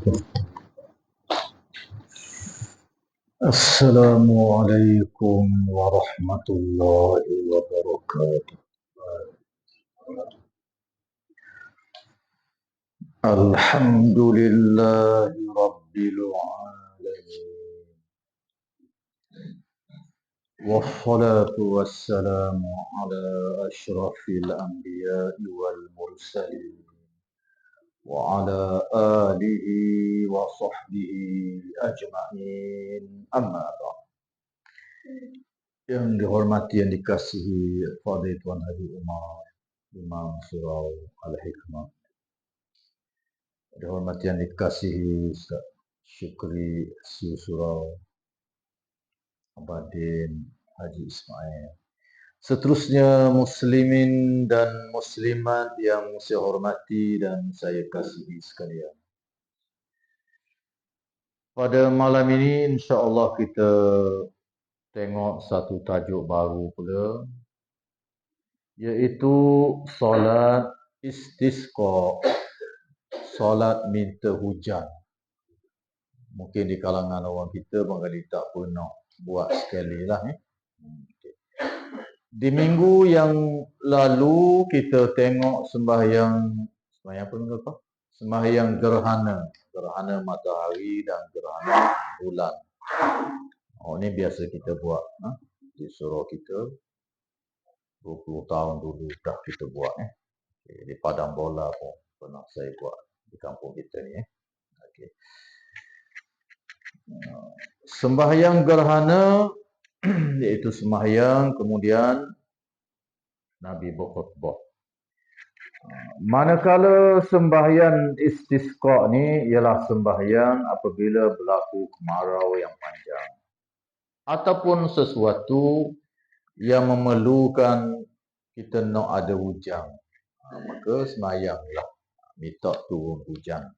Assalamualaikum warahmatullahi wabarakatuh. Alhamdulillahi rabbil alamin. Wassalatu wassalamu ala asyrafil anbiya'i wal mursalin wa ala alihi wa sahbihi ajma'in. Amma ba'd. Yang dihormati, yang dikasihi Fadil Tuan Haji Umar, Imam Surau Al-Hikmah. Dihormati, yang dikasihi Ustaz Syukri Si Surau Abadin Haji Ismail. Seterusnya muslimin dan muslimat yang saya hormati dan saya kasihi sekalian. Pada malam ini insya-Allah kita tengok satu tajuk baru pula, iaitu solat istisqa, solat minta hujan. Mungkin di kalangan orang kita barangkali tak pernah buat sekali lah. Di minggu yang lalu kita tengok sembahyang apa? Sembahyang gerhana matahari dan gerhana bulan. Ini biasa kita buat di surau kita. 20 tahun dulu dah kita buat. Di padang bola pun pernah saya buat di kampung kita ni. Sembahyang gerhana iaitu sembahyang kemudian Nabi berkhutbah. Manakala sembahyang istisqa ni ialah sembahyang apabila berlaku kemarau yang panjang ataupun sesuatu yang memerlukan kita nak ada hujan, maka sembahyanglah minta turun hujan.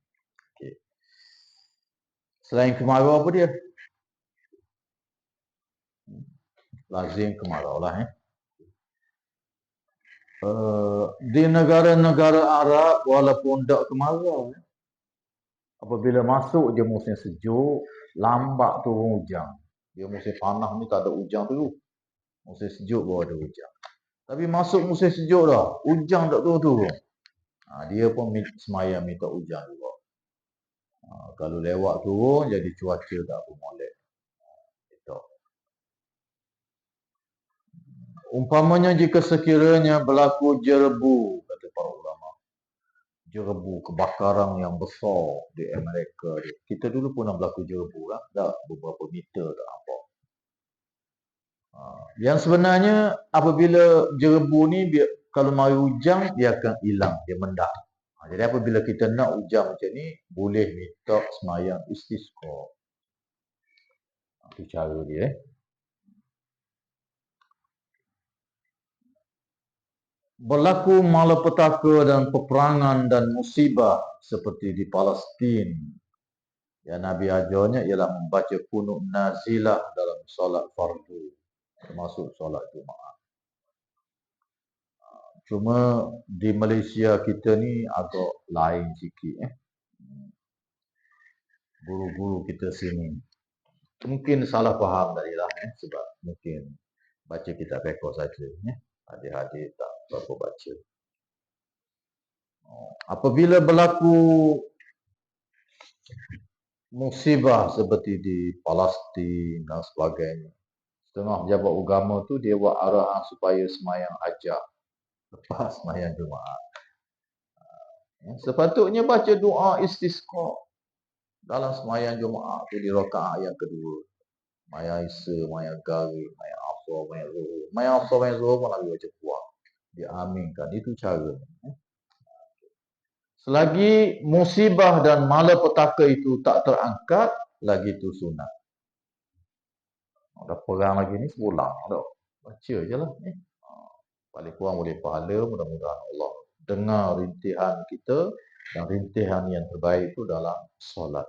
Selain kemarau apa dia? Lazim kemarau lah. Di negara-negara Arab walaupun tak kemarau, apabila masuk je musim sejuk, lambat turun hujan. Dia musim panas ni tak ada hujan dulu. Musim sejuk baru ada hujan. Tapi masuk musim sejuk dah, hujan tak turun-turun. Dia pun semaya minta hujan juga. Kalau lewat turun jadi cuaca tak bermolek. Umpamanya jika sekiranya berlaku jerebu, kata para ulama, jerebu kebakaran yang besar di Amerika. Kita dulu pernah berlaku jerebu lah, dah beberapa meter tak apa. Yang sebenarnya apabila jerebu ni kalau mari hujan dia akan hilang, dia mendak. Jadi apabila kita nak hujan macam ni, boleh minta sembahyang istisqa. Itu cara dia. Berlaku malapetaka dan peperangan dan musibah seperti di Palestin. Yang Nabi ajarnya ialah membaca qunut nazilah dalam solat fardu, termasuk solat Jumaat. Cuma di Malaysia kita ni agak lain sikit. Guru-guru kita sini mungkin salah faham tadilah, sebab mungkin baca kitab rekod saja. Adik-adik tak berapa baca. Apabila berlaku musibah seperti di Palestin dan sebagainya, setengah pejabat agama tu dia buat arahan supaya sembahyang hajat lepas sembahyang Jumaat. Sepatutnya baca doa istisqa dalam sembahyang Jumaat tu di rakaat yang kedua. Maya Isa, Maya Gari, Maya Afra, Maya Zuhur. Maya Afra, Maya Zuhur pun Nabi baca kuat. Diaminkan. Itu cara. Selagi musibah dan malapetaka itu tak terangkat, lagi itu sunat. Ada perang lagi ni sebulan. Baca je lah. Paling kurang boleh pahala. Mudah-mudahan Allah dengar rintihan kita. Dan rintihan yang terbaik itu dalam solat.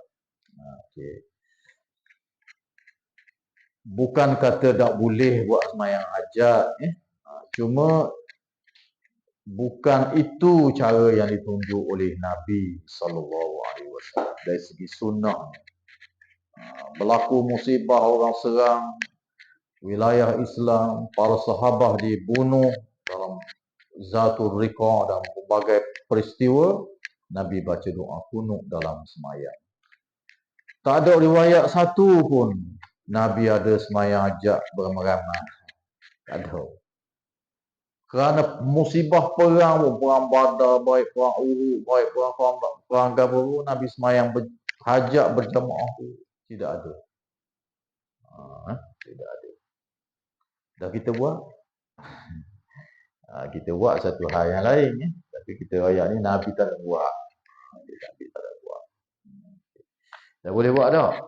Bukan kata tak boleh buat sembahyang hajat. Cuma bukan itu cara yang ditunjuk oleh Nabi SAW dari segi sunnah. Berlaku musibah, orang serang wilayah Islam, para sahabat dibunuh dalam Zatul Riqa dan berbagai peristiwa, Nabi baca doa kunut dalam semayang. Tak ada riwayat satu pun Nabi ada semayang hajat beramai-ramai. Tak ada. Kerana musibah perang, perang Badar, baik perang Uhud, baik perang Gabur, Nabi semayang hajat berjamaah tu tidak ada. Tidak ada. Dah kita buat. Kita buat satu hal yang lain ya. Tapi kita ayat ni Nabi tak ada buat. Nabi tak ada buat. Tak boleh buat dah.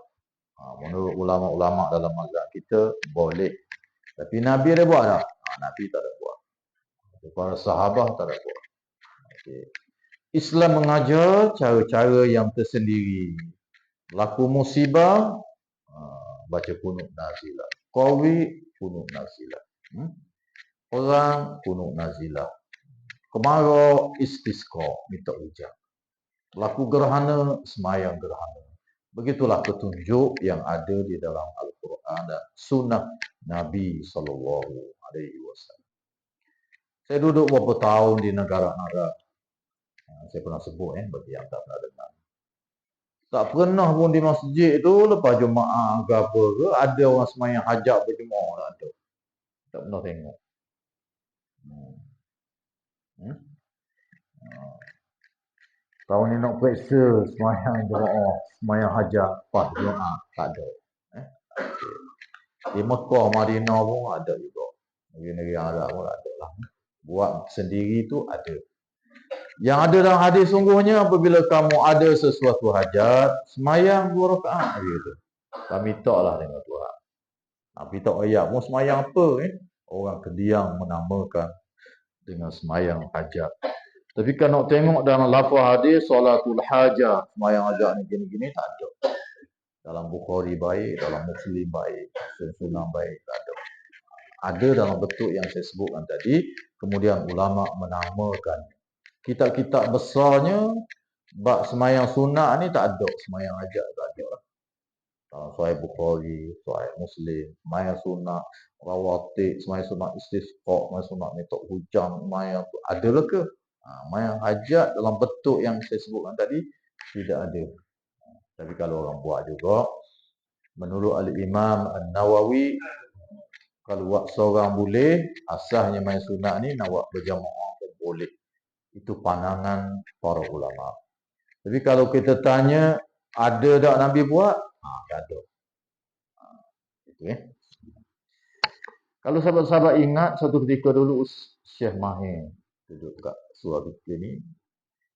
Menurut ulama-ulama dalam mazhab kita boleh. Tapi Nabi ada buat tak? Nabi tak ada buat. Para sahabat tak ada buat. Okay. Islam mengajar cara-cara yang tersendiri. Laku musibah, baca kunut nazilah. Qawi, kunut nazilah. Perang, kunut nazilah. Kemarau, istisqa, minta hujan. Laku gerhana, semayang gerhana. Begitulah petunjuk yang ada di dalam Al-Quran dan sunnah Nabi SAW. Saya duduk beberapa tahun di negara Arab. Saya pernah sebut bagi yang tak pernah dengar. Tak pernah pun di masjid tu lepas Jumaat ke apa ke, ada orang semayang hajat berjemaah, tak ada. Tak pernah tengok. Tahun ni nak periksa semayang jemaah, semayang hajat pas Jumaat, tak ada. Di Mekah, Madinah pun ada juga. Negeri-negeri Arab pun ada lah. Buat sendiri tu ada. Yang ada dalam hadis sungguhnya apabila kamu ada sesuatu hajat, semayang 2 rakaat gitu. Kami taklah dengan Tuhan. Nabi tak ayat mau semayang apa Orang Kediang menamakan dengan semayang hajat. Tapi kalau nak tengok dalam lafaz hadis solatul hajat, semayang hajat ni gini-gini tak ada. Dalam Bukhari baik, dalam Muslim baik, Sunnah baik, tak ada. Ada dalam bentuk yang saya sebutkan tadi, kemudian ulama menamakan. Kitab-kitab besarnya bab semayang sunat ni tak ada, semayang hajat tak ada lah. Dalam Sahih Bukhari, Sahih Muslim, semayang sunat rawatib, semayang sunat istisqa, semayang sunat minta hujan, semayang tu adalah ke? Semayang hajat dalam bentuk yang saya sebutkan tadi tidak ada. Tapi kalau orang buat juga, menurut Al-Imam An-Nawawi, kalau buat seorang boleh, asasnya main sunat ni nak buat berjamaah pun boleh. Itu pandangan para ulama. Tapi kalau kita tanya, ada tak Nabi buat? Tak ada. Okay. Kalau sahabat-sahabat ingat, satu ketika dulu Syekh Mahir duduk kat surau kita ni.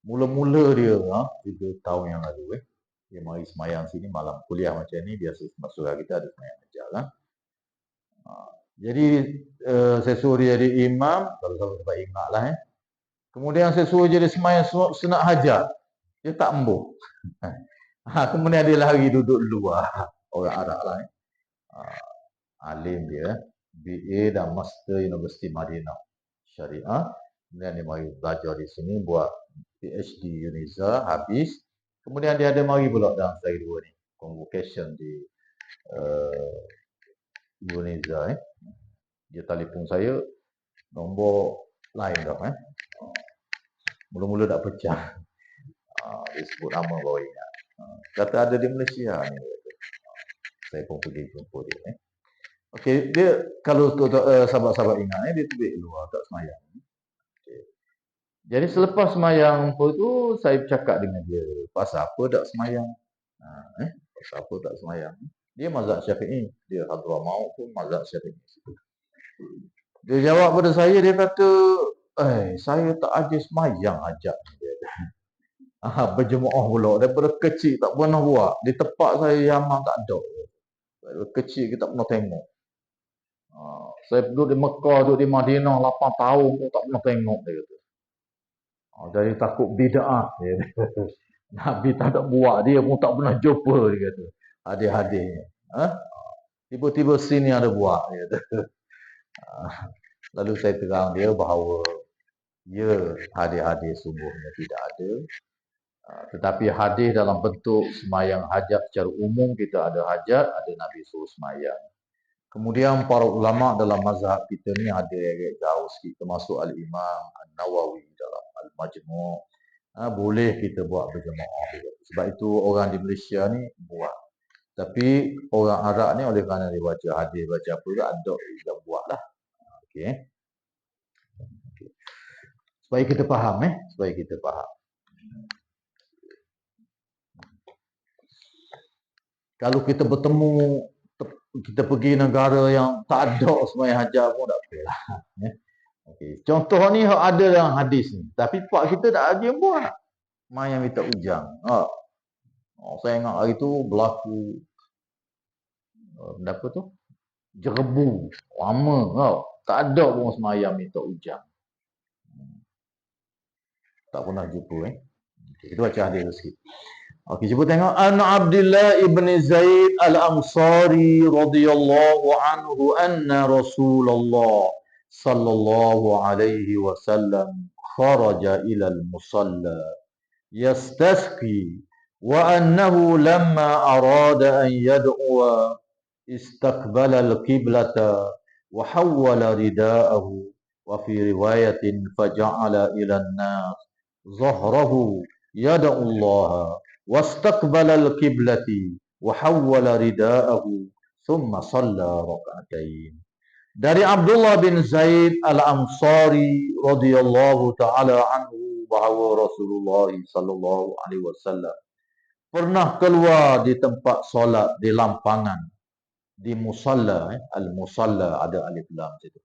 Mula-mula dia, 3 tahun yang lalu, dia mari semayang sini malam kuliah macam ni, biasa surau kita ada semayang ajar kan. Jadi saya suruh dia jadi imam, kalau sahabat-sahabat ingat lah Kemudian saya suruh jadi semayang sunat hajat. Dia tak embuh. Kemudian dia lari duduk luar. Orang Arab lah. Alim dia. BA dan Master University Madinah Syariah. Kemudian dia mari belajar di sini. Buat PhD Uniza. Habis. Kemudian dia ada mari pula dalam seri 2 ni. Convocation di Uniza. Dia telefon saya. Nombor lain dah. Mula-mula tak pecah. Dia sebut nama baru ingat. Kata ada di Malaysia ni. Saya pun pergi jumpa dia. Okey, dia kalau sahabat-sahabat ingat dia tebik luar tak semayang. Okay. Jadi selepas semayang tu saya bercakap dengan dia, pasal apa tak semayang? Pasal apa tak semayang? Dia mazhab Syafi'i, dia Hadramaut pun mazhab Syafi'i. Dia jawab pada saya, dia kata, saya tak ada semayang hajat. Berjemaah pula. Daripada kecil tak pernah buat. Di tempat saya Yaman tak ada. Daripada kecil kita tak pernah tengok. Saya duduk di Mekah, duduk di Madinah 8 tahun pun tak pernah tengok dia kata. Jadi takut bid'ah dia kata. Nabi tak ada buat, dia pun tak pernah jumpa dia kata. Hadis-hadisnya. Tiba-tiba sini ada buat dia kata. Lalu saya terang dia bahawa Ya, hadis-hadis sungguhnya tidak ada. Tetapi hadis dalam bentuk semayang hajat secara umum, kita ada hajat, ada Nabi suruh semayang. Kemudian para ulama dalam mazhab kita ni ada yang jauh sikit, termasuk Al-Imam An-Nawawi dalam Al-Majmu'. Boleh kita buat berjemaah juga. Sebab itu orang di Malaysia ni buat. Tapi orang Arab ni oleh kerana dia baca hadis, baca apa juga, ada juga buat lah. Okay. Supaya kita faham supaya kita faham. Kalau kita bertemu, kita pergi negara yang tak ada sembahyang hajat pun tak apa lah. Okay. Contoh ni ada dalam hadis ni. Tapi pak kita tak ada yang buat. Mayang minta ujang. Saya ingat hari tu berlaku apa tu? Jerebu. Lama. Tak ada pun semayang minta ujang. Tak pernah jumpa. Okay, kita baca hadis sikit. Okey, cuba tengok an Abdullah ibn Zaid al-Ansari radhiyallahu anhu anna Rasulullah sallallahu alaihi wasallam kharaja ila al-musalla yastasqi wa annahu lamma arada an yad'u istaqbala al-qiblata wa hawwala ridaahu wa fi riwayatin faja'ala ila an-nas zahrahu yad'u Allah واستقبل القبلة وحول رداءه ثم صلى ركعتين. Dari Abdullah bin Zaid al-Ansari radhiyallahu taala anhu bahawa Rasulullah sallallahu alaihi wasallam pernah keluar di tempat solat di lampangan di musalla. Al-musalla ada alif lam situ.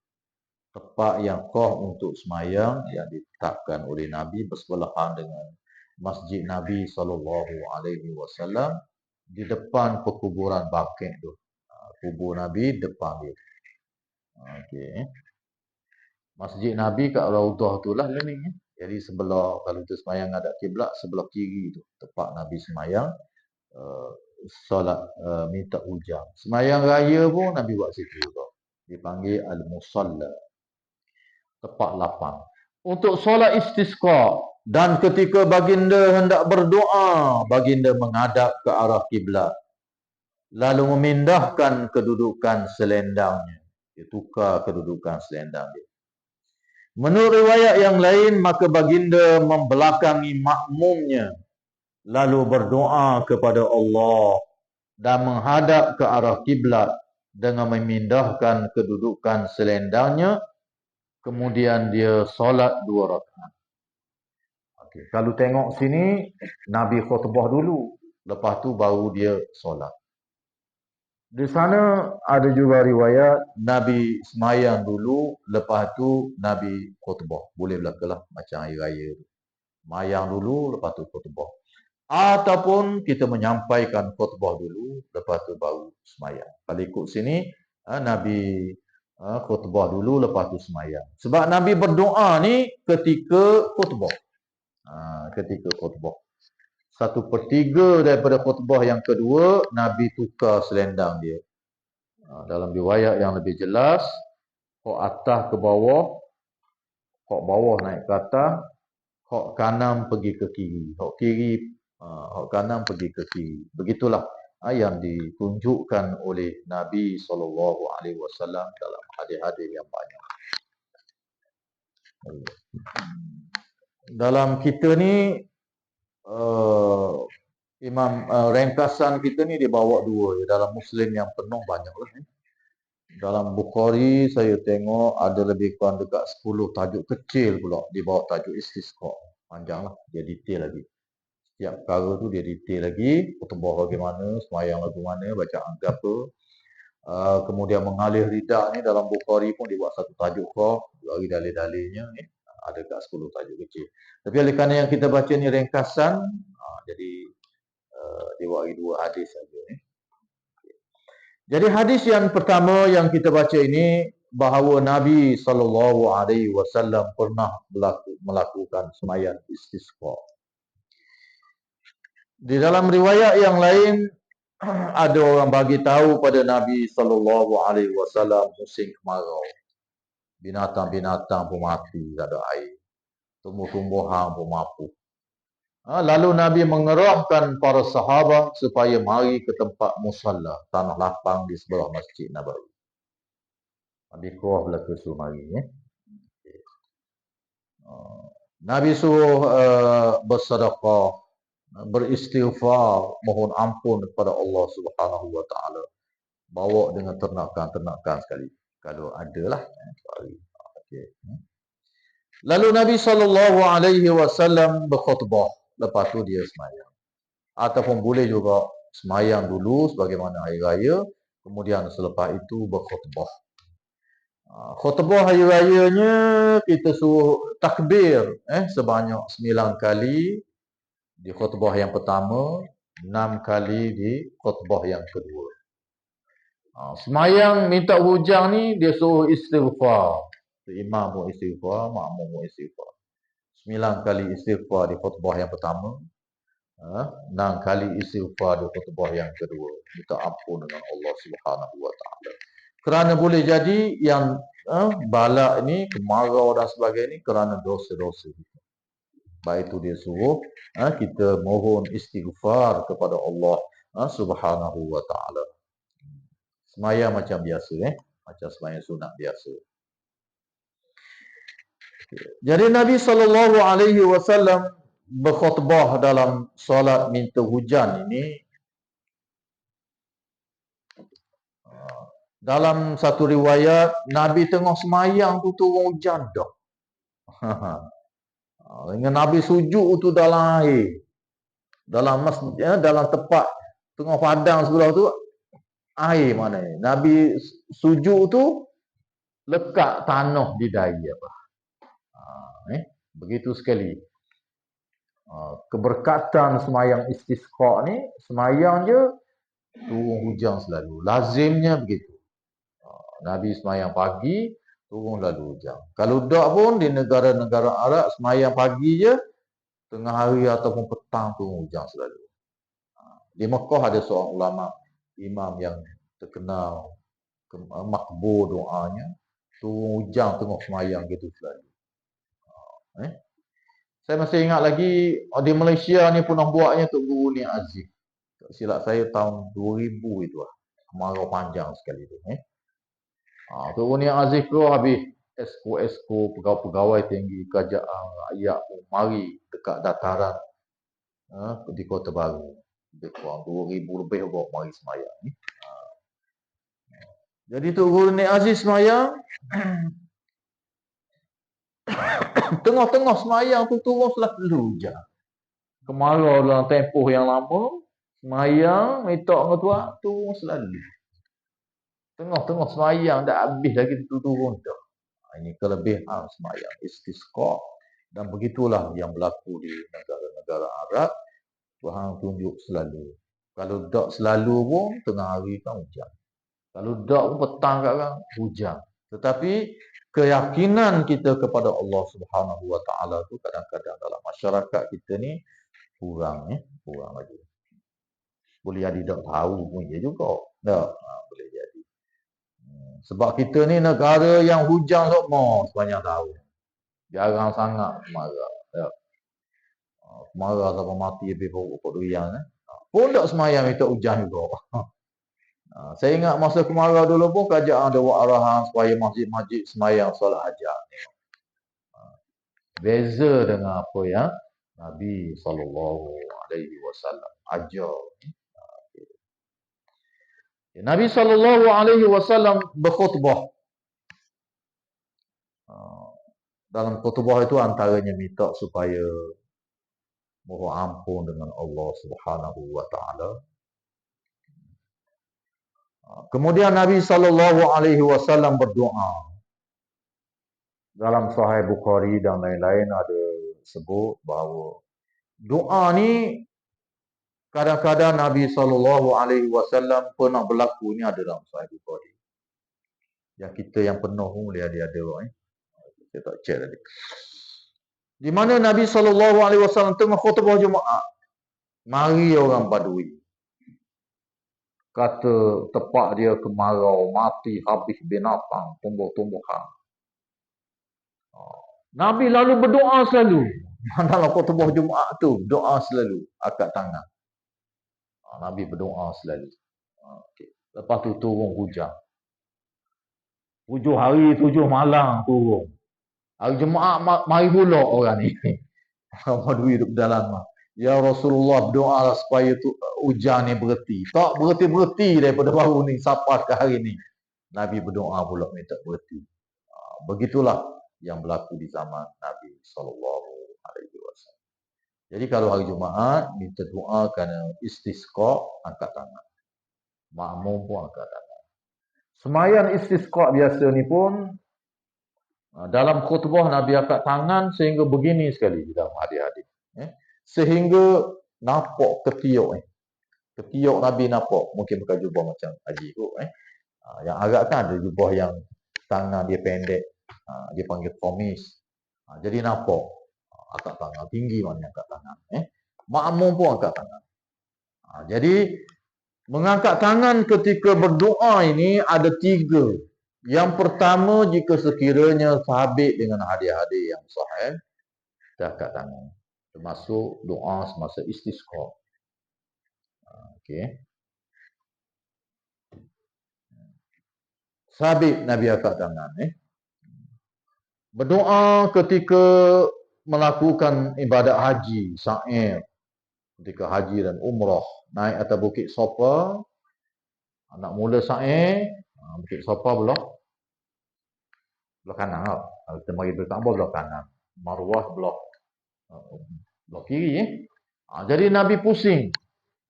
Tempat yang qah untuk semayang yang ditetapkan oleh Nabi bersebelahan dengan Masjid Nabi SAW di depan perkuburan Baqi' tu. Kubur Nabi depan dia. Okey. Masjid Nabi kat Raudhah tu lah ni. Jadi sebelah, kalau tu semayang ada kiblat, sebelah kiri tu tempat Nabi semayang solat minta ujang. Semayang raya pun Nabi buat situ tu. Dipanggil Al-Musalla. Tempat lapang. Untuk solat istisqa dan ketika baginda hendak berdoa, baginda menghadap ke arah kiblat. Lalu memindahkan kedudukan selendangnya. Dia tukar kedudukan selendang dia. Menurut riwayat yang lain, maka baginda membelakangi makmumnya. Lalu berdoa kepada Allah dan menghadap ke arah kiblat dengan memindahkan kedudukan selendangnya. Kemudian dia solat 2 rakaat. Okay. Kalau tengok sini, Nabi khutbah dulu. Lepas tu baru dia solat. Di sana ada juga riwayat Nabi semayang dulu, lepas tu Nabi khutbah. Boleh belakalah macam hari raya tu. Semayang dulu, lepas tu khutbah. Ataupun kita menyampaikan khutbah dulu, lepas tu baru semayang. Kalau ikut sini, Nabi khutbah dulu, lepas tu semayang. Sebab Nabi berdoa ni ketika khutbah. Ketika khutbah. 1/3 daripada khutbah yang kedua, Nabi tukar selendang dia. Dalam riwayat yang lebih jelas, hok atas ke bawah, hok bawah naik ke atas, hok kanan pergi ke kiri, hok kiri, hok kanan pergi ke kiri. Begitulah yang ditunjukkan oleh Nabi SAW dalam hadis-hadis yang banyak. Dalam kita ni, ringkasan kita ni dibawa 2. Dalam Muslim yang penuh banyaklah. Dalam Bukhari saya tengok ada lebih kurang dekat 10 tajuk kecil pula di bawah tajuk istisqa. Panjanglah, dia detail lagi. Setiap perkara tu dia detail lagi, khutbah bagaimana, semayang lagu mana, bacaan apa. Kemudian mengalir lidah ni dalam Bukhari pun dibuat satu tajuk kau, bagi dalil-dalilnya ni ada dekat 10 tajuk kecil. Tapi oleh kerana yang kita baca ni ringkasan, jadi diwakili 2 hadis saja ni. Jadi hadis yang pertama yang kita baca ini bahawa Nabi SAW pernah melakukan semayang istisqa. Di dalam riwayat yang lain ada orang bagi tahu pada Nabi SAW musim kemarau. Binatang-binatang pun mati, tak ada air. tumbuh-tumbuhan pun mampu. Lalu Nabi mengeramkan para sahabat supaya mari ke tempat musalla, tanah lapang di sebelah Masjid Nabawi. Nabi kuah belaka suruh mari. Nabi suruh bersedekah, beristighfar, mohon ampun kepada Allah Subhanahu wa taala. Bawa dengan ternakan sekali. Kalau adalah okey. Lalu Nabi SAW berkhutbah. Lepas tu dia semayang. Ataupun boleh juga semayang dulu sebagaimana hari raya. Kemudian selepas itu berkhutbah. Khutbah hari rayanya kita suruh takbir sebanyak 9 kali di khutbah yang pertama, 6 kali di khutbah yang kedua. Semayang minta hujan ni dia suruh istighfar. Imam pun istighfar, makmum pun istighfar. 9 kali istighfar di khutbah yang pertama, 6 kali istighfar di khutbah yang kedua. Minta ampun dengan Allah Subhanahu wa taala. Kerana boleh jadi yang balak ni, kemarau dan sebagainya kerana dosa-dosa kita. Baik itu dia suruh kita mohon istighfar kepada Allah Subhanahu wa taala. Semayang macam biasa macam semayang sunat biasa. Jadi Nabi SAW berkhutbah dalam solat minta hujan ini. Dalam satu riwayat, Nabi tengah semayang tu turun hujan dah. Dengan Nabi sujud tu dalam air. Dalam masjid, dalam tempat tengah padang sebelah tu, air mana ni. Nabi sujud tu, lekat tanah di dahi apa. Begitu sekali. Keberkatan semayang istisqa ni, semayang je, turun hujan selalu. Lazimnya begitu. Nabi semayang pagi, turun lalu hujan. Kalau tak pun di negara-negara Arab, semayang pagi je, tengah hari ataupun petang turun hujan selalu. Di Mekah ada seorang ulama, imam yang terkenal, makbul doanya, turun hujan tengah semayang gitu selalu. Saya masih ingat lagi, di Malaysia ni pernah buatnya Tok Guru Nik Aziz. Silap saya tahun 2000 itu lah. Kemarau panjang sekali tu. Tok Guru Nik Aziz tu habis esko-esko pegawai-pegawai tinggi kerajaan rakyat pun mari dekat dataran di Kota Baru. Lebih kurang 2000 lebih bawa mari semayang ni. Jadi Tok Guru Nik Aziz semayang. Tengah-tengah semayang tu turun selalu hujan. Kemarau dalam tempoh yang lama. Semayang, minta dengan tuan, turun selalu. Tengah-tengah semayang, dah habis lagi tu turun dah. Ini kelebihan semayang istisqa. Dan begitulah yang berlaku di negara-negara Arab. Tuhan tunjuk selalu. Kalau tak selalu pun, tengah hari kan hujan. Kalau tak pun petang kan hujan. Tetapi keyakinan kita kepada Allah Subhanahu wa taala tu kadang-kadang dalam masyarakat kita ni kurang kurang lagi. Boleh jadi tak tahu pun ya juga. Tak, boleh jadi. Sebab kita ni negara yang hujan semua sepanjang tahun. Jarang sangat kemarau. Tak. Kemarau sampai mati lebih pokok durian. Pun tak semayang minta hujan juga. Saya ingat masa kemarau dulu pun kerajaan ada buat arahan supaya masjid-masjid semayang solat hajat. Beza dengan apa yang Nabi SAW ajar. Nabi SAW berkhutbah. Dalam khutbah itu antaranya minta supaya mohon ampun dengan Allah Subhanahu wa taala. Kemudian Nabi SAW berdoa. Dalam Sahih Bukhari dan lain-lain ada sebut bahawa doa ni kadang-kadang Nabi SAW pernah berlaku. Ini ada dalam Sahih Bukhari. Yang kita yang penuh pun boleh ada. Saya tak cek tadi. Di mana Nabi SAW tengah khutbah Jumaat. Mari orang Badui. Kata tempat dia kemarau, mati habis binatang, tumbuh-tumbuhan. Nabi lalu berdoa selalu. Dalam khutbah Jumaat tu, doa selalu, angkat tangan. Nabi berdoa selalu. Okay. Lepas tu turun hujan. 7 hari 7 malam turun. Hari Jumaat mari pula orang ni. Madui duduk dalam. Ya Rasulullah berdoa supaya hujan ni berhenti. Tak berhenti-berhenti daripada baru ni sampai ke hari ni. Nabi berdoa pula minta berhenti. Begitulah yang berlaku di zaman Nabi SAW. Jadi kalau hari Jumaat minta doa kerana istisqa, angkat tangan. Makmum pun angkat tangan. Sembahyang istisqa biasa ni pun dalam khutbah Nabi angkat tangan sehingga begini sekali dalam hadis-hadis. Sehingga nampak ketiak. Ketiak Nabi nampak. Mungkin bukan jubah macam haji tu. Yang Arab kan ada jubah yang tangan dia pendek. Dia panggil komis. Jadi nampak. Angkat tangan. Tinggi mana angkat tangan. Makmum pun angkat tangan. Jadi mengangkat tangan ketika berdoa ini ada 3. Yang pertama, jika sekiranya sabit dengan hadis-hadis yang sahih, kita angkat tangan. Termasuk doa semasa istisqa. Okey. Sabit Nabi angkat tangan. Berdoa ketika melakukan ibadat haji, sa'i, ketika haji dan umrah, naik atas bukit Safa, nak mula sa'i, bukit Safa belah kanan lah. Kita mari ke Kaabah belah kanan. Marwah belah kiri. Jadi Nabi pusing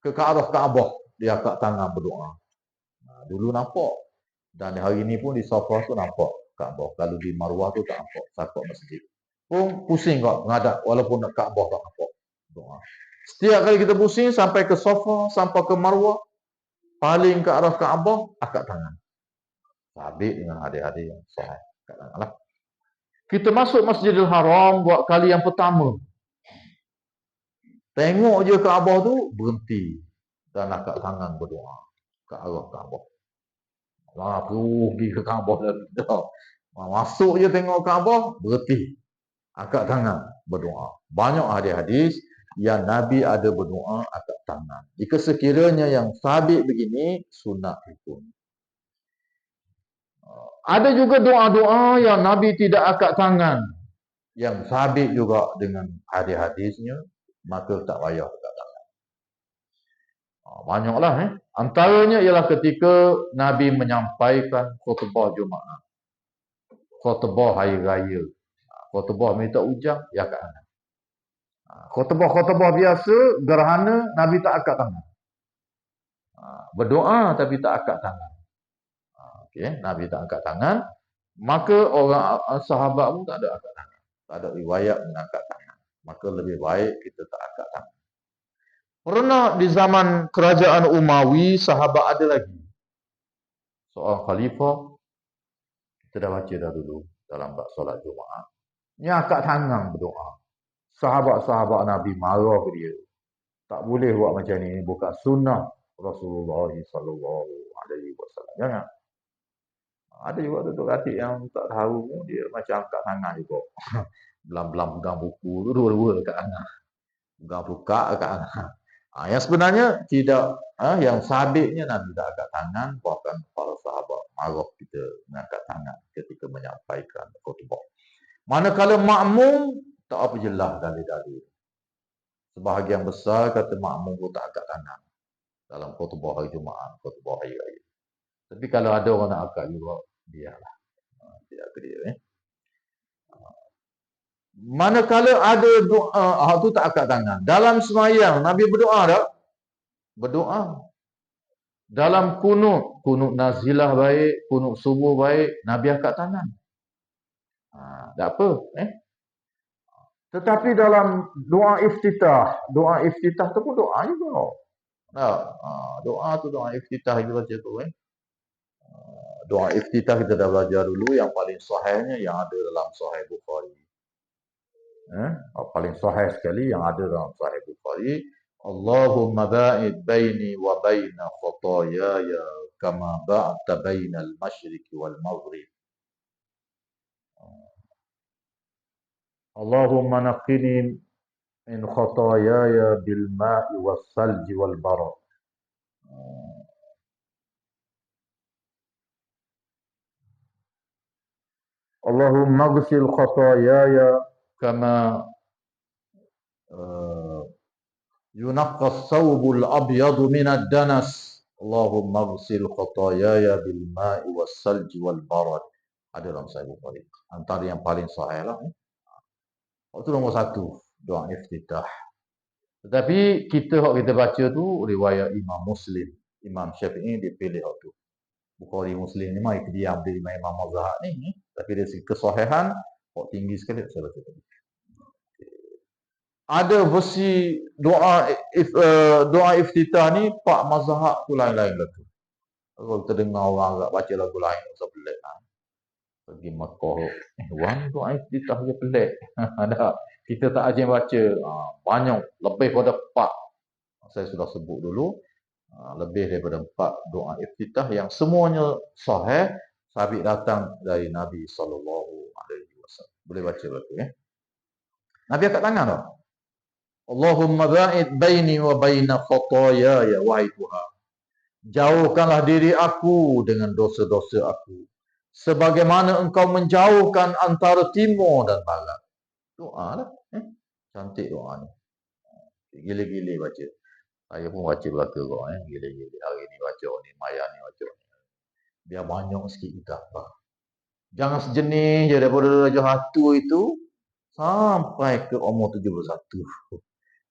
ke arah Kaabah. Dia angkat tangan berdoa. Dulu nampak. Dan hari ini pun di Safa tu nampak Kaabah. Kalau di Marwah tu tak nampak. Sakut masjid. Pun pusing kau menghadap. Walaupun nak Kaabah tak nampak. Doa. Setiap kali kita pusing sampai ke Safa, sampai ke Marwah, paling ke arah Kaabah, angkat tangan. Sabit dengan hadis-hadis yang sahih. Angkat tangan lah. Kita masuk Masjidil Haram buat kali yang pertama. Tengok je Kaabah tu, berhenti. Dan angkat tangan berdoa. Ke arah Kaabah. Pergi ke Kaabah dan masuk je tengok Kaabah, berhenti. Angkat tangan berdoa. Banyak hadis-hadis yang Nabi ada berdoa angkat tangan. Jika sekiranya yang sabit begini, sunat hukum. Ada juga doa-doa yang Nabi tidak angkat tangan. Yang sabit juga dengan hadis-hadisnya, maka tak payah angkat tangan. Banyaklah. Antaranya ialah ketika Nabi menyampaikan khutbah Jumaat. Khutbah hari raya. Khutbah minta hujan, ya angkat tangan. Khutbah-khutbah biasa, gerhana, Nabi tak angkat tangan. Berdoa tapi tak angkat tangan. Okay, Nabi tak angkat tangan, maka orang sahabat pun tak ada angkat tangan. Tak ada riwayat mengangkat tangan. Maka lebih baik kita tak angkat tangan. Pernah di zaman kerajaan Umawi, sahabat ada lagi. Seorang khalifah, kita dah baca dah dulu dalam bab solat Jumaat. Dia angkat tangan berdoa. Sahabat-sahabat Nabi marah ke dia. Tak boleh buat macam ni, bukan sunnah Rasulullah SAW. Jangan. Ada juga tutup katik yang tak tahu pun dia macam angkat tangan juga. Belam-belam pegang buku tu dua-dua kat tangan. Pegang buka kat tangan. Yang sebenarnya tidak, yang sabitnya Nabi tak angkat tangan, bahkan para sahabat marah kita mengangkat tangan ketika menyampaikan khutbah. Manakala makmum, tak apa jelas dalil-dalil. Sebahagian besar kata makmum pun tak angkat tangan dalam khutbah hari Jumaat, khutbah hari raya. Tapi kalau ada orang nak angkat juga, biarlah. Tidak ke dia. Manakala ada doa, tu tak angkat tangan. Dalam semayang, Nabi berdoa tak? Berdoa. Dalam kunut nazilah baik, kunut subuh baik, Nabi angkat tangan. Tak apa. Tetapi dalam doa iftitah tu pun doa juga. Doa tu doa iftitah juga baca tu. Doa iftitah kita dah belajar dulu, yang paling sahihnya yang ada dalam Sahih Bukhari. Paling sahih sekali yang ada dalam Sahih Bukhari, Allahumma ba'id baini wa baina khataayaya kama ba'adta bainal masyriqi wal maghrib. Allahumma naqqini min khataayaya bil ma'i was salji wal barad. Allahumma ghsil khataayaya kama yunaqqa as-sawbul abyadu min ad-danas. Allahumma ghsil khataayaya bil ma'i was salji wal barad. Ada dalam Sahih Bukhari. Antara yang paling sahih lah. Itu nombor satu, doa iftitah. Tetapi kita baca tu riwayat Imam Muslim, Imam Syafi'i dia pilih tu. Bukhari Muslim ni mah itu diam di Imam Mazhab ni, tapi dari segi kesahihan tinggi sekali saya baca tadi. Ada versi doa iftitah ni pak mazhab tu lain-lain lah tu. Kalau kita dengar orang agak baca lagu lain usah pelik lah. Pergi Makkah, wang doa iftitah je pelik. Ada kita tak ajar baca banyak lebih pada 4. Saya sudah sebut dulu lebih daripada 4 doa iftitah yang semuanya sahih sabit datang dari Nabi SAW. Boleh baca betul ya. Nabi angkat tangan tak? Allahumma ba'id baini wa baina khataayaya wahai Tuhan. Jauhkanlah diri aku dengan dosa-dosa aku sebagaimana engkau menjauhkan antara timur dan barat. Doa lah. Cantik doa ni. Gila-gila baca. Saya pun baca belaka kau gila-gila. Hari ni baca ni, maya ni baca ni. Biar banyak sikit kita apa. Jangan sejenis je daripada Raja Hatu itu sampai ke umur 71.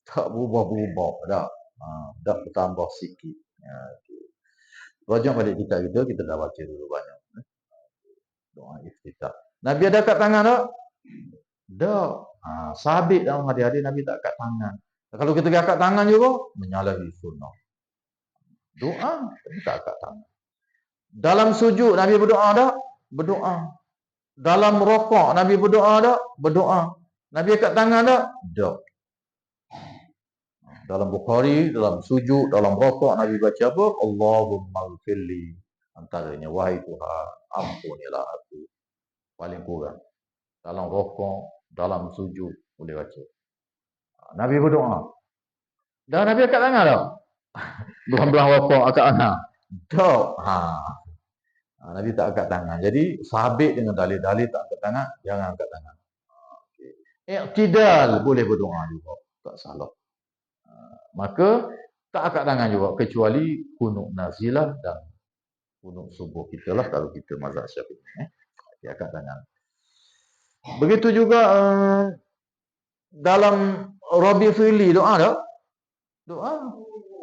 Tak berubah-ubah dah. Dah bertambah sikit. Rajak balik kita dah baca dulu banyak. Doa iftitah. Nabi ada kat tangan tak? Dah. Sabit dalam hadis-hadis Nabi tak kat tangan. Kalau kita angkat tangan juga, menyalahi sunnah. Doa, tapi tak angkat tangan. Dalam sujud, Nabi berdoa tak? Berdoa. Dalam rokok, Nabi berdoa tak? Berdoa. Nabi angkat tangan tak? Tak. Dalam Bukhari, dalam sujud, dalam rokok, Nabi baca apa? Allahumma ghfirli. Antaranya, wahai Tuhan, ampunilah aku. Paling kurang. Dalam rokok, dalam sujud, boleh baca. Nabi berdoa. Dan Nabi angkat tangan tak? Bukan belah rokok angkat tangan. Tak. Nabi tak angkat tangan. Jadi sabit dengan dalil-dalil tak angkat tangan, jangan angkat tangan. Iqtidal boleh berdoa juga. Tak salah. Maka tak angkat tangan juga kecuali kunut nazilah dan kunut subuh kita lah kalau kita mazhab Syafi'i. Dia angkat tangan. Begitu juga dalam Rabbi Fili doa tak? Doa.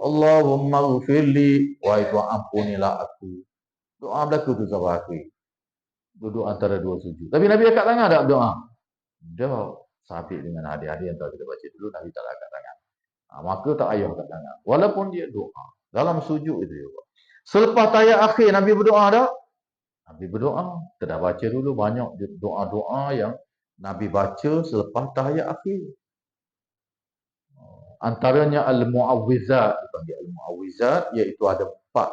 Allahumma ghfirli, wahai Tuhan ampunilah aku. Doa berlaku tu sahabat aku. Duduk antara dua sujud. Tapi Nabi angkat tangan tak doa? Dah. Sabit dengan hadis-hadis yang telah kita baca dulu, Nabi tak angkat tangan. Maka tak payah angkat tangan. Walaupun dia doa. Dalam sujud itu juga. Selepas tahiyat akhir, Nabi berdoa tak? Nabi berdoa. Kita dah baca dulu banyak doa-doa yang Nabi baca selepas tahiyat akhir. Antaranya al-mu'awwizat, dipanggil al-mu'awwizat, iaitu ada 4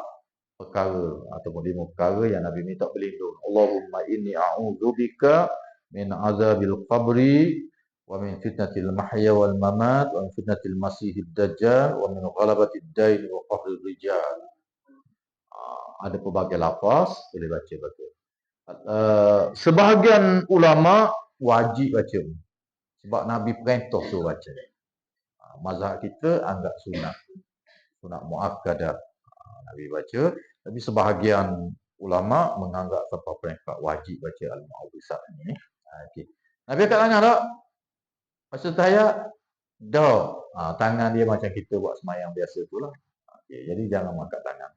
perkara ataupun 5 perkara yang Nabi minta berlindung. Allahumma inni a'udzubika min azabil qabri wa min fitnatil mahya wal mamat wa min fitnatil masihid dajjal wa min ghalabatid dain wa qahril rijal. Ada pelbagai lafaz, boleh baca betul. Sebahagian ulama wajib baca. Sebab Nabi perintah suruh baca. Mazhab kita anggap sunat. Sunat muakkadah. Nabi baca. Tapi sebahagian ulama menganggap tanpa perintah wajib baca al-mu'awwizat ini. Okay. Nabi angkat tangan tak? Masa tahiyat? Dah. Tangan dia macam kita buat semayang biasa tu lah. Okay. Jadi jangan angkat tangan.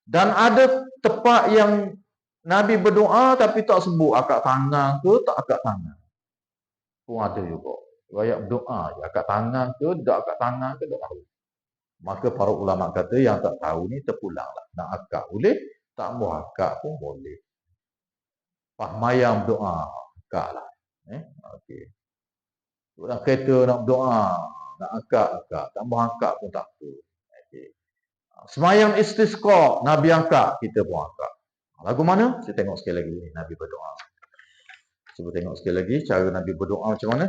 Dan ada tempat yang Nabi berdoa tapi tak sebut angkat tangan ke tak angkat tangan. Pun ada juga. Riwayat berdoa, angkat tangan ke, tak angkat tangan ke, tak tahu. Maka para ulama kata yang tak tahu ni terpulanglah. Nak akad boleh, tak mau akad pun boleh. Pahmayang berdoa, akad lah. Okey. Dalam kereta nak berdoa, nak akad. Tak mau akad pun tak apa. Okay. Semayang istisqa, Nabi angkat, kita pun angkat. Lagu mana? Saya tengok sekali lagi Nabi berdoa. Cuba tengok sekali lagi cara Nabi berdoa macam mana.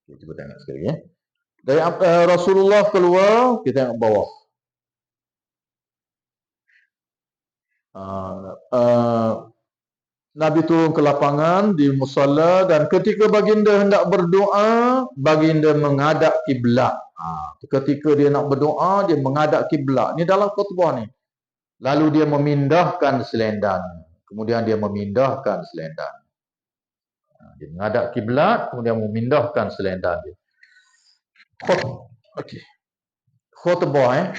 Okay, cuba tengok sekali ya. Dari Rasulullah keluar, kita tengok bawah. Nabi turun ke lapangan di musalla dan ketika baginda hendak berdoa, baginda menghadap kiblat. Ketika dia nak berdoa, dia menghadap kiblat. Ni dalam khutbah ni. Lalu dia memindahkan selendang. Kemudian dia memindahkan selendang. Dia menghadap kiblat, kemudian memindahkan selendang dia. Okey. Khutbah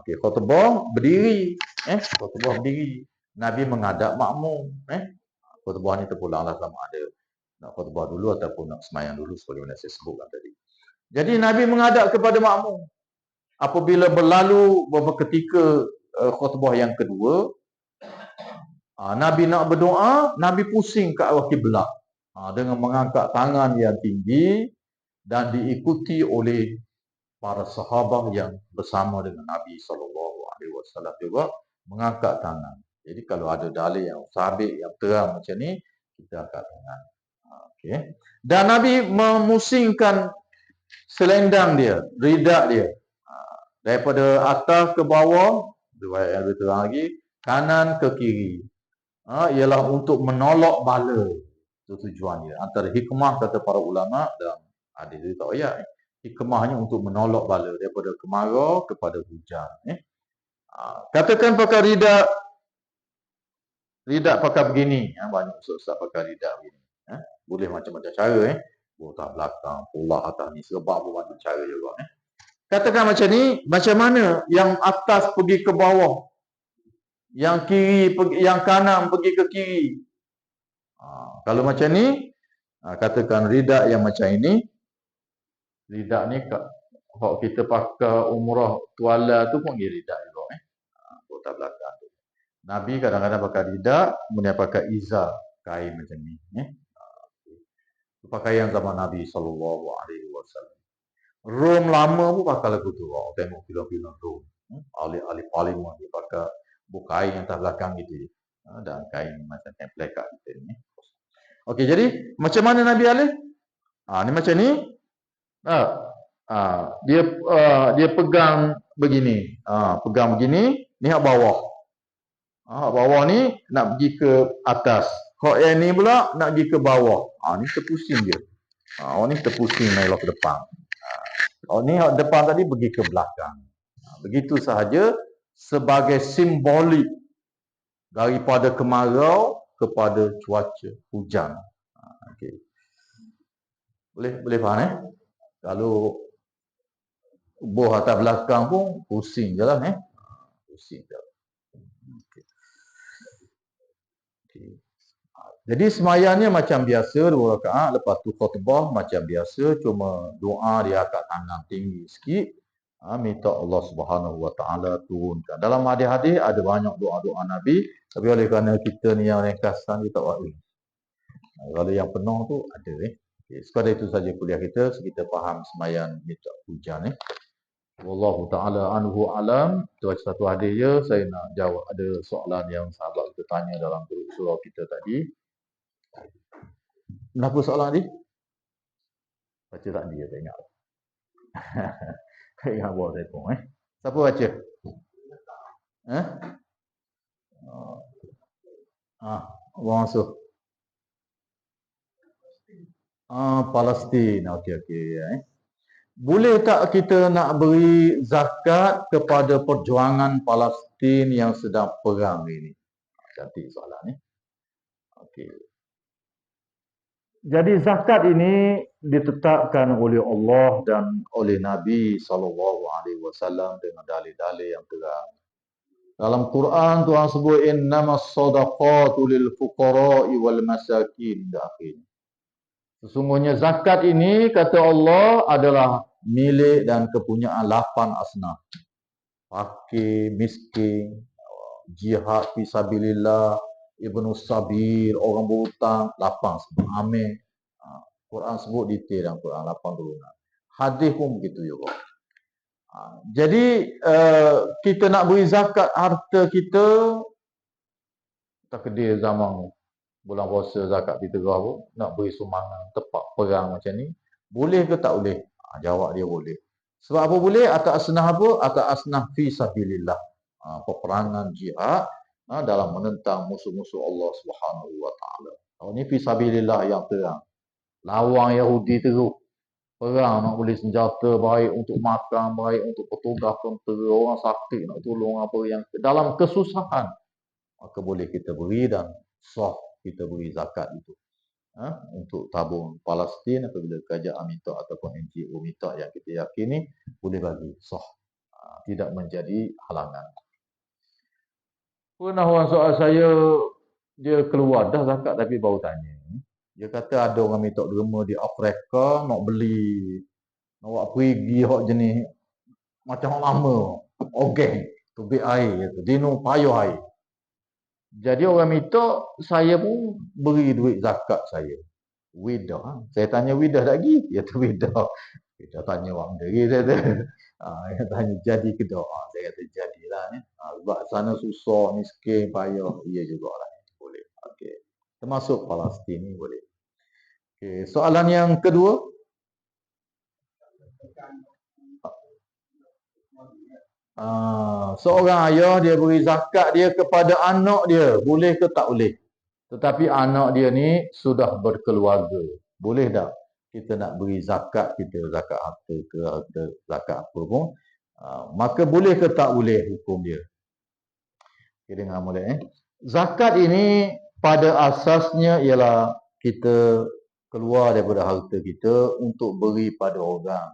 Okey, khutbah berdiri, khutbah berdiri. Nabi menghadap makmum, khutbah ni terpulanglah sama ada nak khutbah dulu ataupun nak semayang dulu sebagaimana saya sebutkan tadi. Jadi Nabi menghadap kepada makmum. Apabila berlalu beberapa ketika khutbah yang kedua, Nabi nak berdoa, Nabi pusing ke arah kiblat dengan mengangkat tangan yang tinggi dan diikuti oleh para sahabat yang bersama dengan Nabi SAW juga mengangkat tangan. Jadi kalau ada dalil yang sabit, yang terang macam ni, kita angkat tangan. Okay. Dan Nabi memusingkan selendang dia, ridak dia. Daripada atas ke bawah, riwayat yang lebih terang lagi, kanan ke kiri. Ialah untuk menolak bala. Itu tujuan dia. Antara hikmah kata para ulama dan ada cerita ayat. Hikmahnya untuk menolak bala daripada kemarau kepada hujan. Katakan pakai ridak pakai begini. Banyak ustaz pakai ridak begini. Boleh macam-macam cara. Botak belakang, pulah atas ni. Sebab banyak cara juga. Katakan macam ni, macam mana yang atas pergi ke bawah, yang kiri pergi, yang kanan pergi ke kiri. Kalau macam ni, katakan ridak yang macam ini. Ridak ni kalau kita pakai umrah tuala tu pun dia ridak juga. Botak belakang tu. Nabi kadang-kadang pakai ridak, kemudian pakai izar, kain macam ni. Pakaian zaman Nabi SAW. Rom lama pun pakai lagu tu. Tengok filem-filem Rom. Ahli-ahli parlimen dia pakai kain yang atas belakang gitu. Dan kain macam template kat kita ni. Okey, jadi macam mana Nabi alih? Ni macam ni. Dia pegang begini. Pegang begini. Ni hak bawah. Hak bawah ni nak pergi ke atas. Hak yang ni pula nak pergi ke bawah. Ni terpusing dia. Ni terpusing naik ke depan. Ni hak depan tadi pergi ke belakang. Begitu sahaja sebagai simbolik daripada kemarau kepada cuaca hujan. Okay. Boleh faham Kalau buah atas belakang pun pusing je lah pusing je. Okay. Jadi semayangnya macam biasa 2 rakaat, lepas tu khutbah macam biasa, cuma doa dia angkat tangan tinggi sikit, minta Allah Subhanahu Wa Taala turunkan. Dalam hadis-hadis ada banyak doa-doa Nabi, tapi oleh kerana kita ni yang ringkasan kita tak tahu. Kalau yang penuh tu ada Okay, sekadar itu saja kuliah kita, kita faham semayang minta hujan Wallahu ta'ala anhu alam. Itu satu hadis je. Saya nak jawab ada soalan yang sahabat kita tanya dalam grup surau kita tadi. Kenapa soalan tadi? Baca tak dia, tak ingat. Tak ingat buat telefon Siapa baca? Orang Asuh. Palestin. Okey. Boleh tak kita nak beri zakat kepada perjuangan Palestin yang sedang perang ini? Cantik soalan ni. Okey. Jadi zakat ini ditetapkan oleh Allah dan oleh Nabi SAW dengan dalil-dalil yang terang. Dalam Quran Tuhan sebut innamas shadaqatu lil fuqara'i wal masakin akhirnya. Sesungguhnya zakat ini kata Allah adalah milik dan kepunyaan 8 asnaf. Fakir, miskin, jihad fisabilillah, ibnu sabil, orang berhutang, 8 sebut amil. Quran sebut detail dalam Quran 8 golongan. Hadis pun begitu juga. Jadi kita nak beri zakat harta kita, takdir zaman bulan puasa zakat diterah pun nak beri sumbangan tepat perang macam ni, Boleh ke tak boleh? Jawab dia boleh. Sebab apa boleh? Atas-asnah apa? Atas-asnah fi sabilillah. Peperangan jihad dalam menentang musuh-musuh Allah Subhanahu wa taala. Ini fi sabilillah yang terang. Lawang Yahudi teruk. Perang nak beli senjata, baik untuk makan, baik untuk petugas tentera, orang sakit nak tolong apa yang dalam kesusahan. Maka boleh kita beri dan sah kita beri zakat itu. Untuk tabung Palestin apabila kerajaan minta ataupun NGO minta yang kita yakini boleh bagi sah, tidak menjadi halangan. Pernah orang soal saya, dia keluar dah zakat tapi baru tanya. Dia kata ada orang minta derma di Afrika nak beli, nak buat pergi hak jenis macam lama, organ, tubik air, dino payah air. Jadi orang minta, saya pun beri duit zakat saya. Widah. Saya tanya Widah lagi. Dia tu Widah. Widah tanya orang diri saya tu. Dia tanya jadi ke tak? Saya kata jadilah ni. Sebab sana susah, miskin, payah. Ya jugalah. Boleh. Okey. Termasuk Palestin ni boleh. Okey. Soalan yang kedua. Seorang ayah dia beri zakat dia kepada anak dia. Boleh ke tak boleh? Tetapi anak dia ni sudah berkeluarga. Boleh tak kita nak beri zakat kita, zakat harta ke zakat apa pun? Maka boleh ke tak boleh hukum dia? Kita dengar mulai. Zakat ini pada asasnya ialah kita keluar daripada harta kita untuk beri pada orang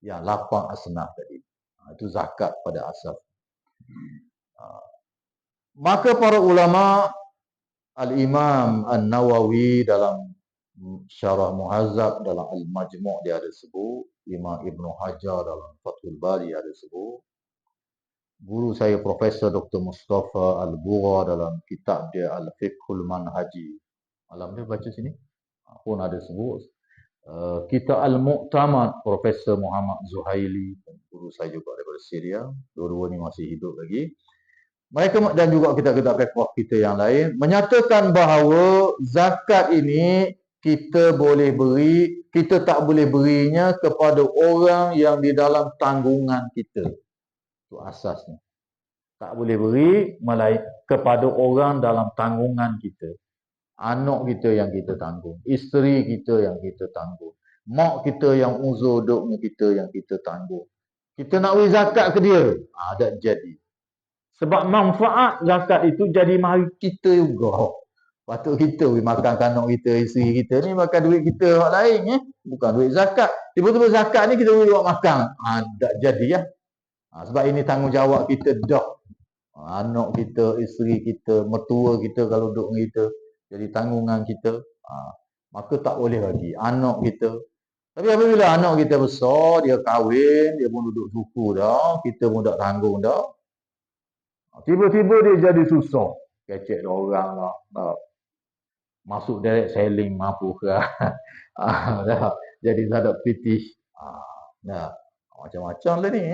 yang lapang asnaf tadi. Itu zakat pada asas. Maka para ulama Al-Imam An-Nawawi dalam Syarah Muhazzab dalam Al-Majmu' dia ada sebut, Imam Ibn Hajar dalam Fathul Bari ada sebut, guru saya Profesor Dr. Mustafa Al-Bura dalam kitab dia Al-Fiqhul Manhaji, malam dia baca sini pun ada sebut. Kitab Al-Mu'tamad Profesor Muhammad Zuhaili, guru saya juga daripada Syria, dua-dua ni masih hidup lagi. Mereka dan juga kitab-kitab fiqh kita yang lain menyatakan bahawa zakat ini kita boleh beri, kita tak boleh berinya kepada orang yang di dalam tanggungan kita. Itu asasnya. Tak boleh beri kepada orang dalam tanggungan kita. Anak kita yang kita tanggung, isteri kita yang kita tanggung, mak kita yang uzur duknya kita yang kita tanggung. Kita nak beri zakat ke dia? Tak jadi. Sebab manfaat zakat itu jadi mari kita juga. Patut kita makan anak kita, isteri kita ni makan duit kita orang lain bukan duit zakat. Tiba-tiba zakat ni kita boleh buat makan. Tak jadi ya. Sebab ini tanggungjawab kita dah. Anak kita, isteri kita, mertua kita kalau duduk dengan kita jadi tanggungan kita. Maka tak boleh bagi anak kita. Tapi apabila anak kita besar, dia kahwin, dia pun duduk suku dah, kita pun tak tanggung dah. Tiba-tiba dia jadi susah. Kecek orang lah. Masuk direct selling mampu ke. Jadi tak ada pitih. Macam-macam lah ni.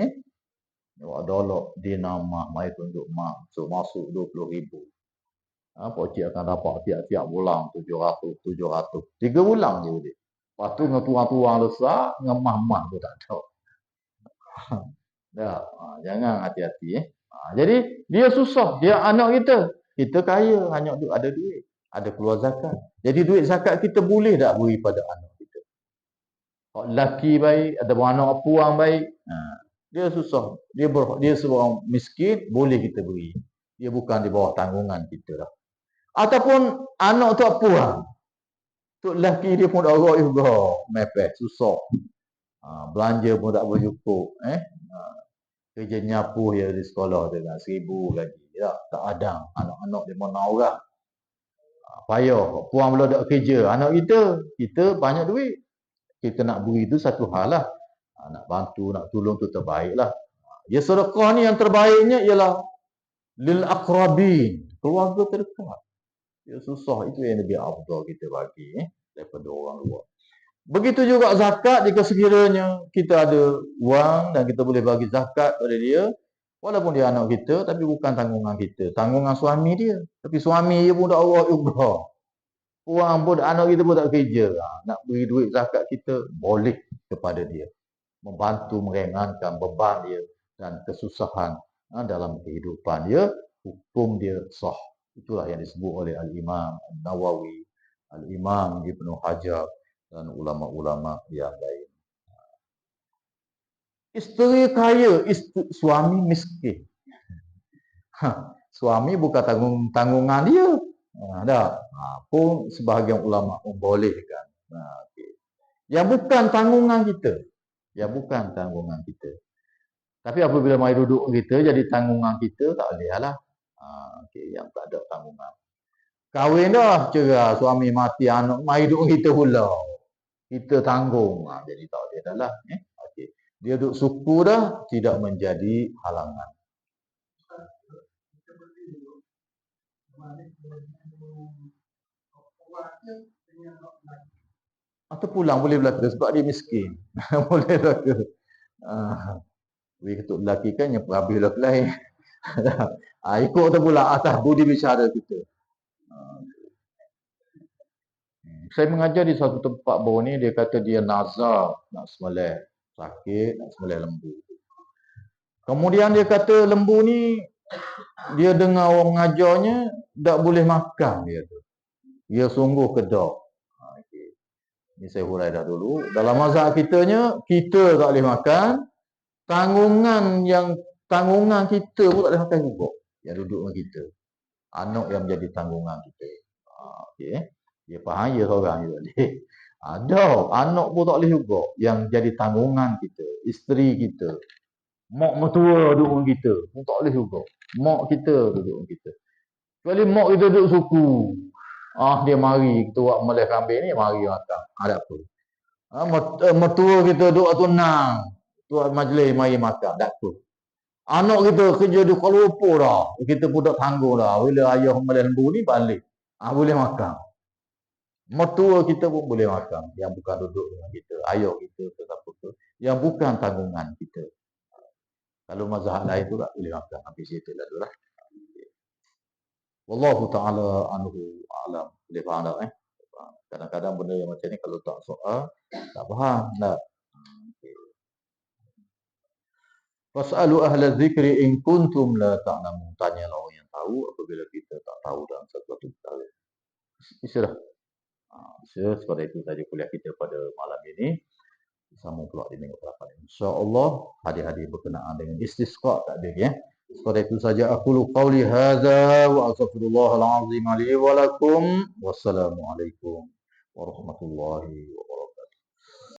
Buat dolok dinamah, mai tunjuk mak. So masuk 20,000. Pocik akan dapat tiap-tiap bulan 700. 3 bulan je boleh. Lepas tu dengan tuang-tuang besar, dengan mah-mah tu tak tahu. Jangan hati-hati jadi dia susah, dia anak kita. Kita kaya, hanya ada duit, ada keluar zakat. Jadi duit zakat kita boleh tak beri pada anak kita? Kalau lelaki baik, ataupun anak puang baik, dia susah. Dia seorang miskin, boleh kita beri. Dia bukan di bawah tanggungan kita dah. Ataupun anak tu puang. Tu lelaki dia pun dah royak juga, mepeh, susah. Belanja pun tak bercukup, kerja nyapu dia di sekolah dengan 1,000 gaji. Tak ada. Anak-anak dia mana orang. Payah. Puang pula tak kerja. Anak kita banyak duit. Kita nak beri itu satu hal lah. Nak bantu, nak tolong tu terbaik lah. Ya sedekah ni yang terbaiknya ialah lil aqrabin. Keluarga terdekat. Ya susah. Itu yang lebih afdal kita bagi daripada orang luar. Begitu juga zakat, jika sekiranya kita ada wang dan kita boleh bagi zakat pada dia, walaupun dia anak kita, tapi bukan tanggungan kita. Tanggungan suami dia. Tapi suami dia pun tak awak juga. Wang pun, anak kita pun tak kerja. Nak beri duit zakat kita, boleh. kepada dia, membantu meringankan beban dia dan kesusahan dalam kehidupan dia, hukum dia sah. Itulah yang disebut oleh Al-Imam Nawawi, Al-Imam Ibnu Hajar dan ulama-ulama yang lain. Isteri kaya, suami miskin. Suami bukan tanggungan dia. Pun sebahagian ulama membolehkan. Okay. Yang bukan tanggungan kita. Yang bukan tanggungan kita. Tapi apabila mai duduk kita jadi tanggungan kita, tak boleh lah. Okay. Yang tak ada tanggungan. Kahwin dah, cerai, suami mati, anak, mai duduk kita pula. Kita tanggung. Jadi tak boleh dah lah. Okay. Dia duduk suku dah, tidak menjadi halangan. Atau pulang boleh berlaku sebab dia miskin. Boleh berlaku. Ketuk lelaki kan yang perhabis lelaki lain. Ikut tu pula atas budi bicara kita. Saya mengajar di satu tempat baru ni, dia kata dia nazar nak sembelih sakit, nak sembelih lembu. Kemudian dia kata lembu ni dia dengar orang mengajarnya tak boleh makan dia tu. Dia sungguh kedok. Ini saya hurai dah dulu. Dalam mazhab kitanya, kita tak boleh makan. Tanggungan kita pun tak boleh makan juga. Yang duduk dengan kita. Anak yang menjadi tanggungan kita. Okay. Dia faham ya seorang je boleh. Ada. Anak pun tak boleh juga. Yang jadi tanggungan kita. Isteri kita. Mak mertua duduk dengan kita. Pun tak boleh juga. Mak kita duduk dengan kita. Kecuali mak kita duduk suku. Dia mari kita buat melih kambing ni, mari makan. Ada apa? Mertua kita duduk tunang. Tuan majlis mari makan. Tak apa. Anak kita kerja di Kuala Lumpur dah. Kita pun tak tanggung dah. Bila ayah melih lembu ni balik. Boleh makan. Mertua kita pun boleh makan. Yang bukan duduk dengan kita. Ayah kita siapa tu. Yang bukan tanggungan kita. Kalau mazhab lain tu tak boleh makan. Habis itu lah tu lah. Wallahu ta'ala anhu a'lam. Boleh faham tak Kadang-kadang benda yang macam ni kalau tak soal, tak faham tak. Fas'alu ahla zikri in kuntum la ta'lamun. Tanyalah orang yang tahu apabila kita tak tahu dalam sesuatu perkara. Istirahat. Seperti itu saja kuliah kita pada malam ini. Sambung pula di minggu depan. InsyaAllah hadir-hadir berkenaan dengan istisqa takdir ya. Seperti itu saja aku qauli hadza wa astaghfirullahal azim li wa lakum. Wassalamualaikum warahmatullahi wabarakatuh.